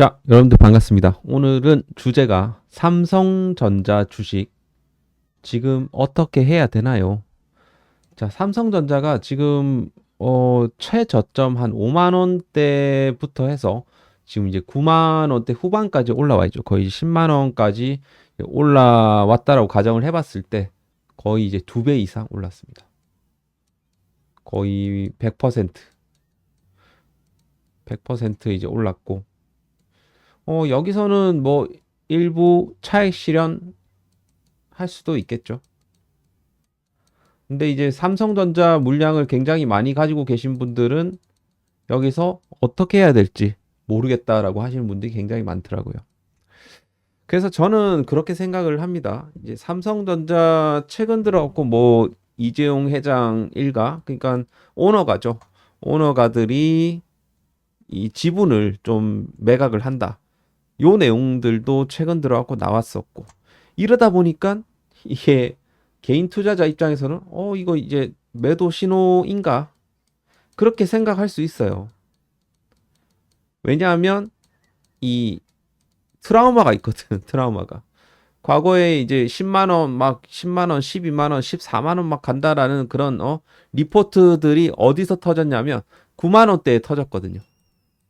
자, 여러분들 반갑습니다. 오늘은 주제가 삼성전자 주식 지금 어떻게 해야 되나요? 자, 삼성전자가 지금 최저점 한 5만 원대부터 해서 지금 이제 9만 원대 후반까지 올라와 있죠. 거의 10만 원까지 올라왔다라고 가정을 해봤을 때 거의 이제 2배 이상 올랐습니다. 거의 100%, 100% 이제 올랐고 여기서는 뭐 일부 차익 실현 할 수도 있겠죠. 근데 이제 삼성전자 물량을 굉장히 많이 가지고 계신 분들은 여기서 어떻게 해야 될지 모르겠다라고 하시는 분들이 굉장히 많더라고요. 그래서 저는 그렇게 생각을 합니다. 이제 삼성전자 최근 들어갖고 뭐 이재용 회장 일가, 그러니까 오너가죠. 오너가들이 이 지분을 좀 매각을 한다. 요 내용들도 최근 들어갖고 나왔었고, 이러다 보니까 이게 개인 투자자 입장에서는 이거 이제 매도 신호인가? 그렇게 생각할 수 있어요. 왜냐하면 이 트라우마가 있거든. 트라우마가. 과거에 이제 10만 원, 막 10만 원, 12만 원, 14만 원 막 간다라는 그런 리포트들이 어디서 터졌냐면 9만 원대에 터졌거든요.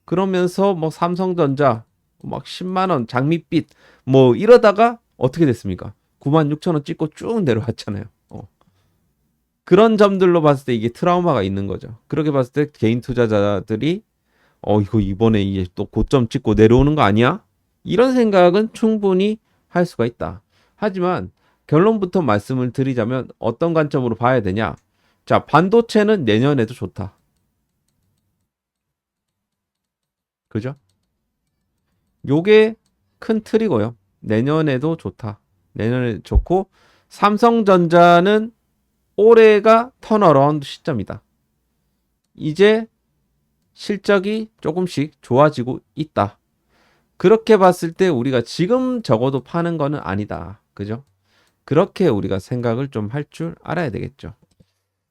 그러면서 뭐 삼성전자 막 10만 원 장밋빛 뭐 이러다가 어떻게 됐습니까? 9만 6천 원 찍고 쭉 내려왔잖아요. 그런 점들로 봤을 때 이게 트라우마가 있는 거죠. 그렇게 봤을 때 개인 투자자들이 이거 이번에 이제 또 고점 찍고 내려오는 거 아니야? 이런 생각은 충분히 할 수가 있다. 하지만 결론부터 말씀을 드리자면 어떤 관점으로 봐야 되냐? 자, 반도체는 내년에도 좋다. 그죠? 요게 큰 틀이고요. 내년에도 좋다. 내년에 좋고 삼성전자는 올해가 턴어라운드 시점이다. 이제 실적이 조금씩 좋아지고 있다. 그렇게 봤을 때 우리가 지금 적어도 파는 거는 아니다. 그죠? 그렇게 우리가 생각을 좀 할 줄 알아야 되겠죠.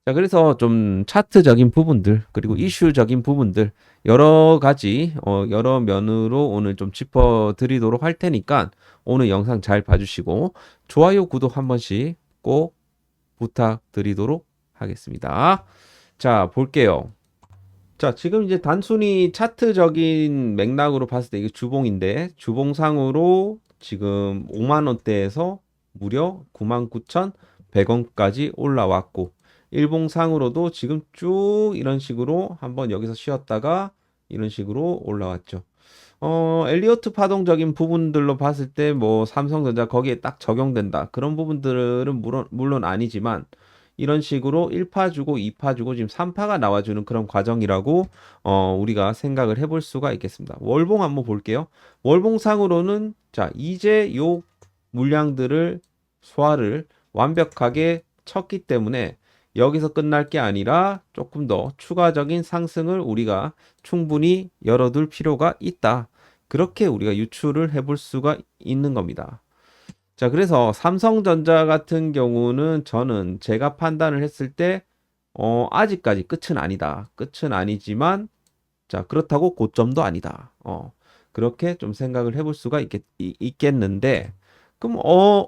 자, 그래서 좀 차트적인 부분들, 그리고 이슈적인 부분들, 여러 가지, 여러 면으로 오늘 좀 짚어드리도록 할 테니까 오늘 영상 잘 봐주시고, 좋아요, 구독 한 번씩 꼭 부탁드리도록 하겠습니다. 자, 볼게요. 자, 지금 이제 단순히 차트적인 맥락으로 봤을 때 이게 주봉인데, 주봉상으로 지금 5만 원대에서 무려 99,100원까지 올라왔고, 일봉상으로도 지금 쭉 이런 식으로 한번 여기서 쉬었다가 이런 식으로 올라왔죠. 엘리어트 파동적인 부분들로 봤을 때 뭐 삼성전자 거기에 딱 적용된다. 그런 부분들은 물론 아니지만 이런 식으로 1파 주고 2파 주고 지금 3파가 나와주는 그런 과정이라고 우리가 생각을 해볼 수가 있겠습니다. 월봉 한번 볼게요. 월봉상으로는 자 이제 요 물량들을 소화를 완벽하게 쳤기 때문에 여기서 끝날 게 아니라 조금 더 추가적인 상승을 우리가 충분히 열어둘 필요가 있다. 그렇게 우리가 유추를 해볼 수가 있는 겁니다. 자, 그래서 삼성전자 같은 경우는 저는 제가 판단을 했을 때, 아직까지 끝은 아니다. 끝은 아니지만, 자, 그렇다고 고점도 아니다. 그렇게 좀 생각을 해볼 수가 있겠는데, 그럼,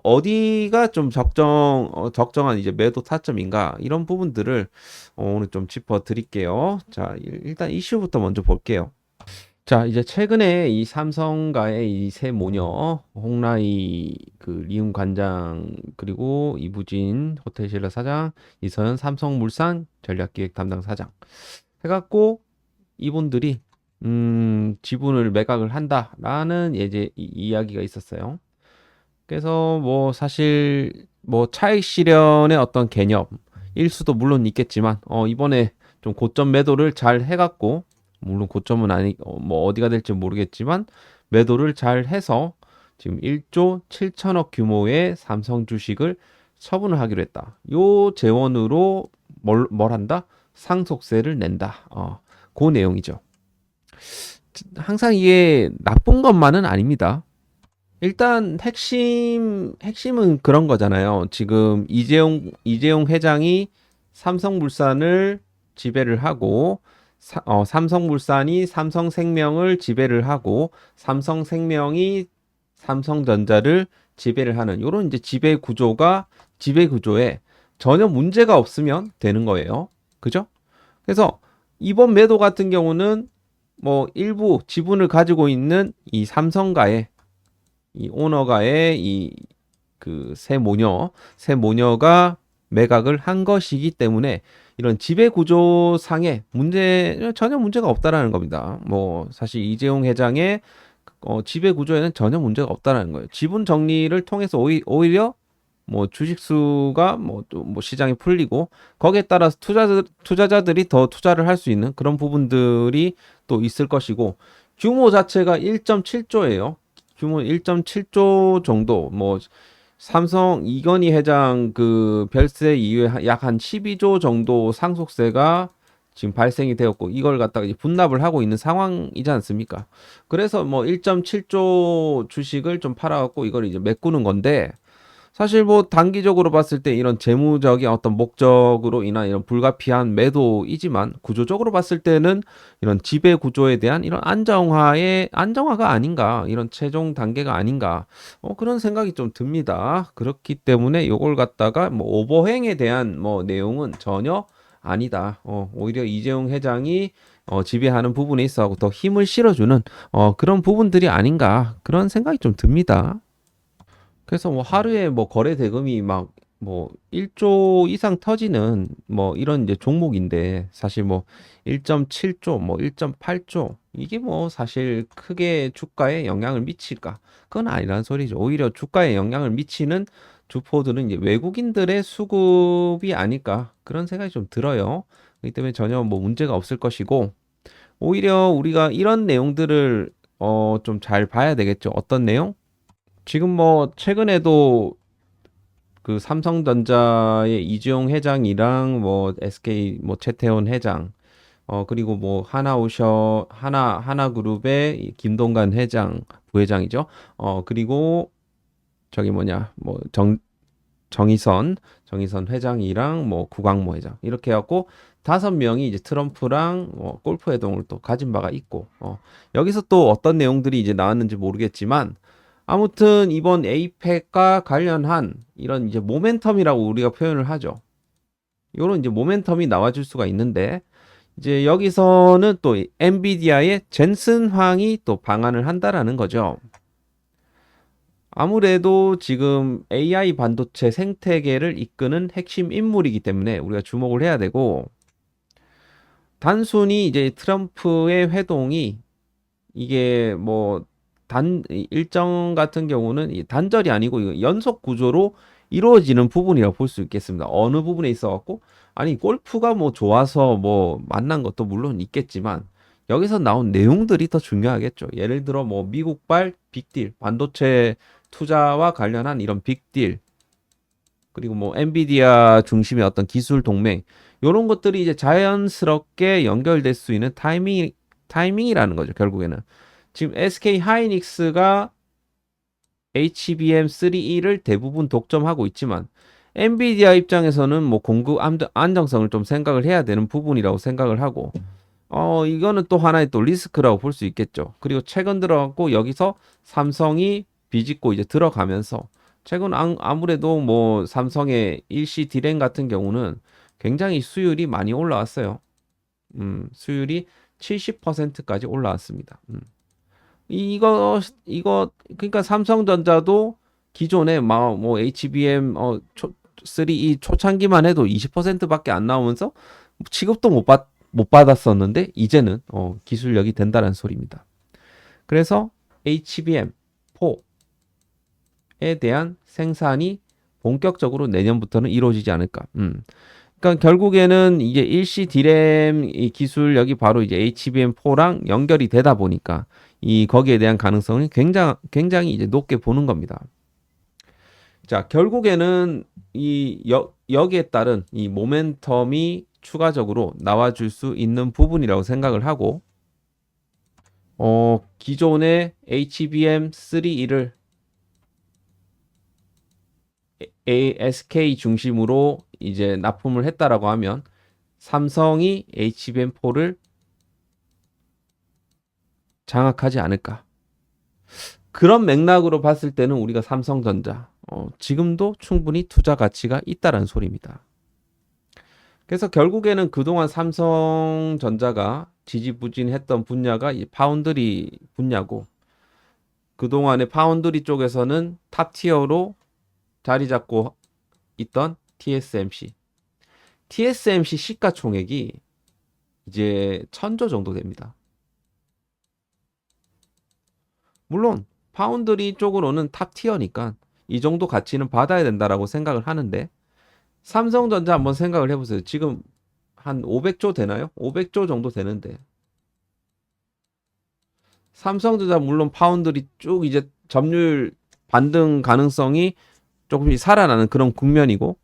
어디가 좀 적정한 이제 매도 타점인가? 이런 부분들을 오늘 좀 짚어 드릴게요. 자, 일단 이슈부터 먼저 볼게요. 자, 이제 최근에 이 삼성가의 이 새 모녀, 홍라희 그 리움 관장, 그리고 이부진 호텔신라 사장, 이서연 삼성물산 전략기획 담당 사장 해갖고 이분들이 지분을 매각을 한다라는 이제 이야기가 있었어요. 그래서 뭐 사실 뭐 차익 실현의 어떤 개념일 수도 물론 있겠지만 이번에 좀 고점 매도를 잘 해갖고 물론 고점은 아니 뭐 어디가 될지 모르겠지만 매도를 잘 해서 지금 1조 7천억 규모의 삼성 주식을 처분을 하기로 했다. 요 재원으로 뭘 한다? 상속세를 낸다. 그 내용이죠. 항상 이게 나쁜 것만은 아닙니다. 일단 핵심은 그런 거잖아요. 지금 이재용 회장이 삼성물산을 지배를 하고 삼성물산이 삼성생명을 지배를 하고 삼성생명이 삼성전자를 지배를 하는 요런 이제 지배 구조에 전혀 문제가 없으면 되는 거예요. 그죠? 그래서 이번 매도 같은 경우는 뭐 일부 지분을 가지고 있는 이 삼성가의 이 오너가의 이 그 새 모녀가 매각을 한 것이기 때문에 이런 지배 구조상의 전혀 문제가 없다라는 겁니다. 뭐 사실 이재용 회장의 지배 구조에는 전혀 문제가 없다라는 거예요. 지분 정리를 통해서 오히려 뭐 주식수가 뭐 또 뭐 시장이 풀리고 거기에 따라서 투자자들이 더 투자를 할 수 있는 그런 부분들이 또 있을 것이고 규모 자체가 1.7조예요. 규모 1.7조 정도 뭐 삼성 이건희 회장 그 별세 이후에 약 한 12조 정도 상속세가 지금 발생이 되었고 이걸 갖다가 이제 분납을 하고 있는 상황이지 않습니까? 그래서 뭐 1.7조 주식을 좀 팔아갖고 이걸 이제 메꾸는 건데 사실 뭐 단기적으로 봤을 때 이런 재무적인 어떤 목적으로 인한 이런 불가피한 매도이지만 구조적으로 봤을 때는 이런 지배 구조에 대한 이런 안정화가 아닌가 이런 최종 단계가 아닌가 그런 생각이 좀 듭니다. 그렇기 때문에 이걸 갖다가 뭐 오버행에 대한 뭐 내용은 전혀 아니다. 오히려 이재용 회장이 지배하는 부분에 있어 더 힘을 실어주는 그런 부분들이 아닌가 그런 생각이 좀 듭니다. 그래서 뭐 하루에 뭐 거래 대금이 막 뭐 1조 이상 터지는 뭐 이런 이제 종목인데 사실 뭐 1.7조 뭐 1.8조 이게 뭐 사실 크게 주가에 영향을 미칠까? 그건 아니란 소리죠. 오히려 주가에 영향을 미치는 주포들은 이제 외국인들의 수급이 아닐까? 그런 생각이 좀 들어요. 그렇기 때문에 전혀 뭐 문제가 없을 것이고 오히려 우리가 이런 내용들을 좀 잘 봐야 되겠죠. 어떤 내용? 지금 뭐 최근에도 그 삼성전자의 이주용 회장이랑 뭐 SK 뭐 최태원 회장 그리고 뭐 하나그룹의 이 김동관 회장 부회장이죠. 그리고 저기 뭐냐 뭐 정의선 회장이랑 뭐 구광모 회장 이렇게 해갖고 5명이 이제 트럼프랑 골프 회동을 또 가진 바가 있고 여기서 또 어떤 내용들이 이제 나왔는지 모르겠지만 아무튼 이번 에이펙과 관련한 이런 이제 모멘텀이라고 우리가 표현을 하죠. 요런 이제 모멘텀이 나와줄 수가 있는데 이제 여기서는 또 엔비디아의 젠슨 황이 또 방한을 한다라는 거죠. 아무래도 지금 AI 반도체 생태계를 이끄는 핵심 인물이기 때문에 우리가 주목을 해야 되고 단순히 이제 트럼프의 회동이 이게 뭐 일정 같은 경우는 단절이 아니고 이거 연속 구조로 이루어지는 부분이라고 볼 수 있겠습니다. 어느 부분에 있어 갖고 아니 골프가 뭐 좋아서 뭐 만난 것도 물론 있겠지만 여기서 나온 내용들이 더 중요하겠죠. 예를 들어 뭐 미국발 빅딜 반도체 투자와 관련한 이런 빅딜 그리고 뭐 엔비디아 중심의 어떤 기술 동맹 이런 것들이 이제 자연스럽게 연결될 수 있는 타이밍이라는 거죠. 결국에는 지금 SK 하이닉스가 HBM3E를 대부분 독점하고 있지만 엔비디아 입장에서는 뭐 공급 안정성을 좀 생각을 해야 되는 부분이라고 생각을 하고 이거는 또 하나의 또 리스크라고 볼 수 있겠죠. 그리고 최근 들어갖고 여기서 삼성이 비집고 이제 들어가면서 최근 아무래도 뭐 삼성의 일시 디램 같은 경우는 굉장히 수율이 많이 올라왔어요. 수율이 70%까지 올라왔습니다. 그러니까 삼성전자도 기존에 뭐 HBM 3E 초창기만 해도 20%밖에 안 나오면서 취급도 못 받았었는데 이제는 기술력이 된다는 소리입니다. 그래서 HBM4에 대한 생산이 본격적으로 내년부터는 이루어지지 않을까. 그러니까 결국에는 이게 일시 디램 이 기술력이 바로 이제 HBM4랑 연결이 되다 보니까 이 거기에 대한 가능성이 굉장히 이제 높게 보는 겁니다. 자, 결국에는 여기에 따른 이 모멘텀이 추가적으로 나와줄 수 있는 부분이라고 생각을 하고 기존의 HBM3E를 SK 중심으로 이제 납품을 했다라고 하면 삼성이 HBM4를 장악하지 않을까. 그런 맥락으로 봤을 때는 우리가 삼성전자 지금도 충분히 투자 가치가 있다라는 소리입니다. 그래서 결국에는 그동안 삼성전자가 지지부진했던 분야가 이 파운드리 분야고, 그동안의 파운드리 쪽에서는 탑티어로 자리 잡고 있던 TSMC. TSMC 시가총액이 이제 1000조 정도 됩니다. 물론 파운드리 쪽으로는 탑티어니까 이 정도 가치는 받아야 된다라고 생각을 하는데, 삼성전자 한번 생각을 해보세요. 지금 한 500조 되나요? 500조 정도 되는데, 삼성전자 물론 파운드리 쭉 이제 점유율 반등 가능성이 조금씩 살아나는 그런 국면이고,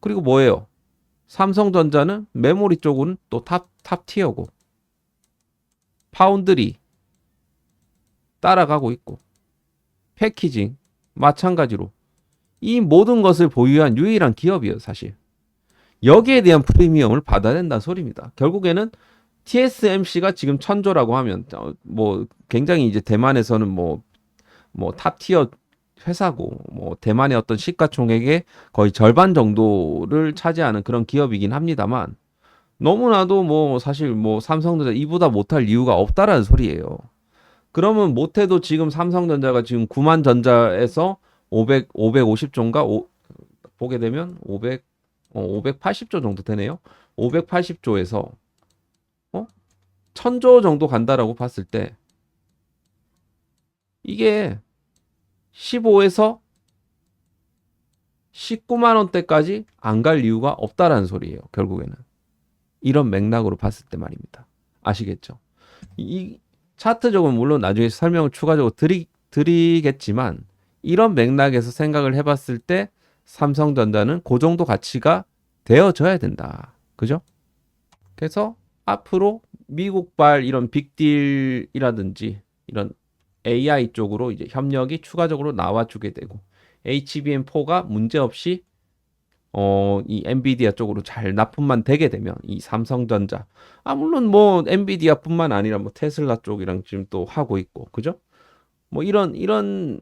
그리고 뭐예요? 삼성전자는 메모리 쪽은 또 탑티어고, 파운드리 따라가고 있고, 패키징 마찬가지로 이 모든 것을 보유한 유일한 기업이에요, 사실. 여기에 대한 프리미엄을 받아야 된다는 소리입니다. 결국에는 TSMC가 지금 1000조라고 하면 뭐 굉장히 이제 대만에서는 뭐 탑티어 회사고, 뭐 대만의 어떤 시가총액의 거의 절반 정도를 차지하는 그런 기업이긴 합니다만, 너무나도 뭐 사실 뭐 삼성전자 이보다 못할 이유가 없다라는 소리예요. 그러면 못해도 지금 삼성전자가 지금 9만 전자에서 550조인가 보게 되면 580조 정도 되네요. 580조에서 1000조 정도 간다라고 봤을 때 이게 15에서 19만 원대까지 안 갈 이유가 없다라는 소리예요. 결국에는 이런 맥락으로 봤을 때 말입니다. 아시겠죠? 이 차트적으로 물론 나중에 설명을 추가적으로 드리겠지만, 이런 맥락에서 생각을 해봤을 때 삼성전자는 그 정도 가치가 되어져야 된다. 그죠? 그래서 앞으로 미국발 이런 빅딜이라든지 이런 AI 쪽으로 이제 협력이 추가적으로 나와주게 되고, HBM4가 문제없이 이 엔비디아 쪽으로 잘 납품만 되게 되면 이 삼성전자, 물론 뭐 엔비디아뿐만 아니라 뭐 테슬라 쪽이랑 지금 또 하고 있고, 그죠? 뭐 이런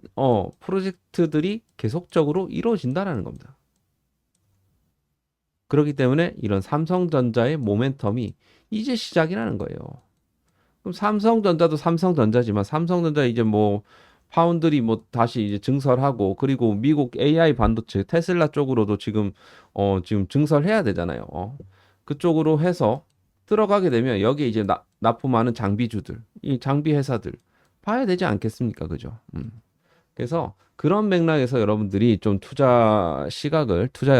프로젝트들이 계속적으로 이루어진다라는 겁니다. 그렇기 때문에 이런 삼성전자의 모멘텀이 이제 시작이라는 거예요. 그럼 삼성전자도 삼성전자지만, 삼성전자 이제 뭐 파운드리 뭐 다시 이제 증설하고, 그리고 미국 AI 반도체 테슬라 쪽으로도 지금 증설해야 되잖아요. 그쪽으로 해서 들어가게 되면 여기에 이제 납품하는 장비주들, 이 장비 회사들 봐야 되지 않겠습니까? 그죠? 그래서 그런 맥락에서 여러분들이 좀 투자의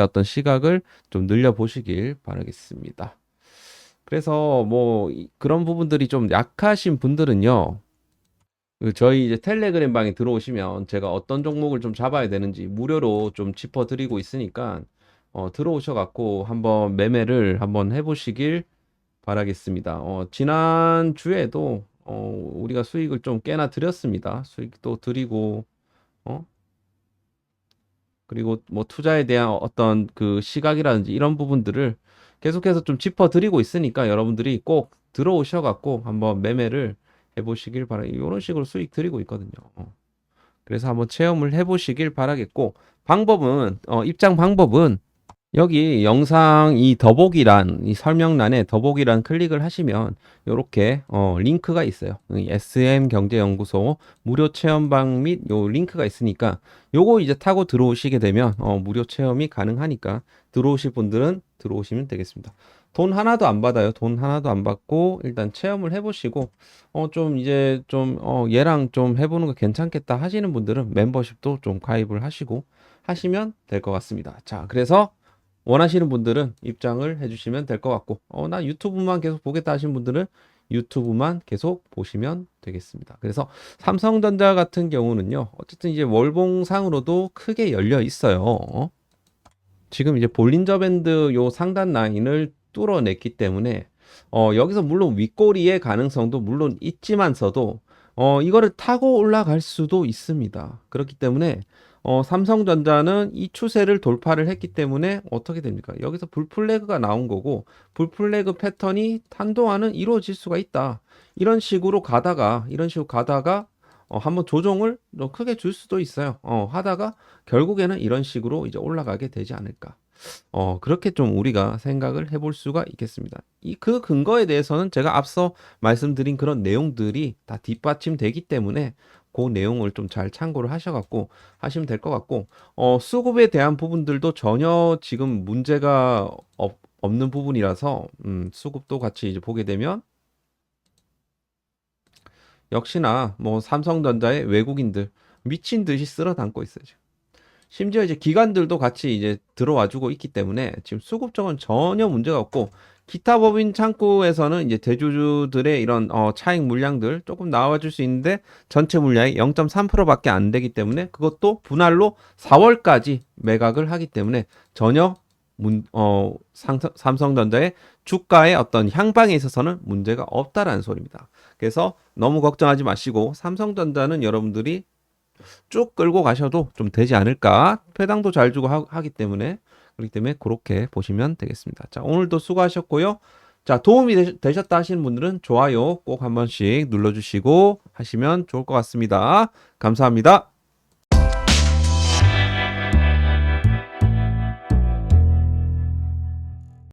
어떤 시각을 좀 늘려보시길 바라겠습니다. 그래서 뭐 그런 부분들이 좀 약하신 분들은요, 저희 이제 텔레그램 방에 들어오시면 제가 어떤 종목을 좀 잡아야 되는지 무료로 좀 짚어드리고 있으니까 들어오셔갖고 한번 매매를 한번 해보시길 바라겠습니다. 지난 주에도 우리가 수익을 좀 꽤나 드렸습니다. 수익도 드리고, 어? 그리고 뭐 투자에 대한 어떤 그 시각이라든지 이런 부분들을 계속해서 좀 짚어드리고 있으니까 여러분들이 꼭 들어오셔갖고 한번 매매를 해보시길 바랍니다. 이런 식으로 수익 드리고 있거든요. 그래서 한번 체험을 해보시길 바라겠고, 입장 방법은 여기 영상 이 더보기란, 이 설명란에 더보기란 클릭을 하시면 요렇게 링크가 있어요. SM경제연구소 무료 체험방 및 요 링크가 있으니까 요거 이제 타고 들어오시게 되면 무료 체험이 가능하니까 들어오실 분들은 들어오시면 되겠습니다. 돈 하나도 안 받아요. 돈 하나도 안 받고 일단 체험을 해보시고 좀 이제 좀 얘랑 좀 해보는 거 괜찮겠다 하시는 분들은 멤버십도 좀 가입을 하시고 하시면 될 것 같습니다. 자, 그래서 원하시는 분들은 입장을 해주시면 될 것 같고, 나 유튜브만 계속 보겠다 하시는 분들은 유튜브만 계속 보시면 되겠습니다. 그래서 삼성전자 같은 경우는요, 어쨌든 이제 월봉상으로도 크게 열려 있어요. 지금 이제 볼린저 밴드 요 상단 라인을 뚫어냈기 때문에 여기서 물론 윗꼬리의 가능성도 물론 있지만서도 이거를 타고 올라갈 수도 있습니다. 그렇기 때문에 삼성전자는 이 추세를 돌파를 했기 때문에 어떻게 됩니까? 여기서 불플래그가 나온 거고, 불플래그 패턴이 한동안은 이루어질 수가 있다. 이런 식으로 가다가 한번 조정을 좀 크게 줄 수도 있어요. 하다가 결국에는 이런 식으로 이제 올라가게 되지 않을까. 그렇게 좀 우리가 생각을 해볼 수가 있겠습니다. 그 근거에 대해서는 제가 앞서 말씀드린 그런 내용들이 다 뒷받침되기 때문에 그 내용을 좀 잘 참고를 하셔갖고 하시면 될 것 같고, 수급에 대한 부분들도 전혀 지금 문제가 없는 부분이라서, 수급도 같이 이제 보게 되면 역시나 뭐 삼성전자의 외국인들 미친 듯이 쓸어 담고 있어요. 지금. 심지어 이제 기관들도 같이 이제 들어와 주고 있기 때문에 지금 수급 쪽은 전혀 문제가 없고, 기타 법인 창구에서는 이제 대주주들의 이런 차익 물량들 조금 나와 줄 수 있는데 전체 물량이 0.3%밖에 안 되기 때문에 그것도 분할로 4월까지 매각을 하기 때문에 전혀 삼성전자의 주가의 어떤 향방에 있어서는 문제가 없다라는 소리입니다. 그래서 너무 걱정하지 마시고 삼성전자는 여러분들이 쭉 끌고 가셔도 좀 되지 않을까. 배당도 잘 주고 하기 때문에, 그렇기 때문에 그렇게 보시면 되겠습니다. 자, 오늘도 수고하셨고요. 자, 도움이 되셨다 하시는 분들은 좋아요 꼭 한 번씩 눌러주시고 하시면 좋을 것 같습니다. 감사합니다.